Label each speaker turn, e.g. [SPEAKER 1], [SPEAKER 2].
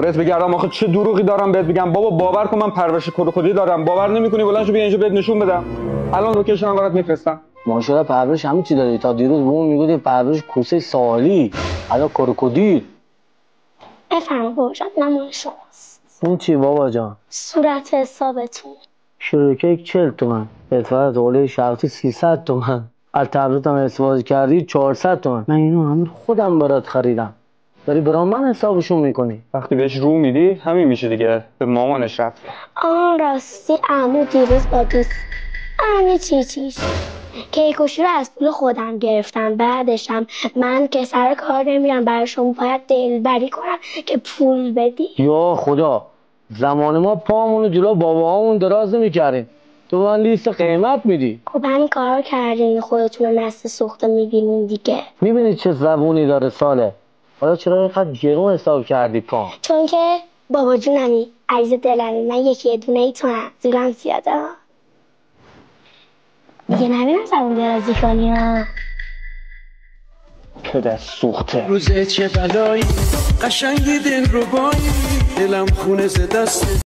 [SPEAKER 1] دورت بگردم آخه چه دروغی دارم بهت بگم بابا. باور کن من پرورش خودی دارم. باور نمی‌کنی؟ بلند شو بیا اینجا بهت نشون بدم. الان لوکیشن برات میفرستم.
[SPEAKER 2] ماشاءالله پرورش همه چی داری. تا دیروز بهمون میگفتی پرورش کوسه سالی، الان کروکودیل.
[SPEAKER 3] بفرما بابا جان، نمال شماست.
[SPEAKER 2] اون چی بابا جان؟
[SPEAKER 3] صورت حسابتون.
[SPEAKER 2] شروع 40 تومن، ادفاع حوله شرطی 300 تومن، از تبلیغ هم استفاده کردی 400 تومن. من اینو همه خودم برات خریدم، داری برام من حسابشون میکنی.
[SPEAKER 1] وقتی بهش رو میدی همین میشه دیگه. به مامانش رفت.
[SPEAKER 3] راستی عمو دیروز با دوست چیچیش کیکوشی رو از پول خودم گرفتم. بعدشم من که سر کار نمیرم براشون باید دلبری کنم که پول بدی.
[SPEAKER 2] یا خدا، زمان ما پامونو جلو باباهامون دراز نمیکردیم، تو من لیست قیمت میدی.
[SPEAKER 3] خب همین کار کردین، خودتون رو نسل سوخته میبینین دیگه.
[SPEAKER 2] میبینی چه زبونی داره ساله. حالا چرا اینقدر گرون حساب کردی پام؟
[SPEAKER 3] چون که بابا جونمی عزیز دلمی، من یکی دونه ای تو هم زورم زیاده دیگه. نبینم زبون درازی کنی ها.
[SPEAKER 1] پدر سوخته.
[SPEAKER 4] روزه چه بلایی قشنگی دل رو بایی، دلم خونه ز دست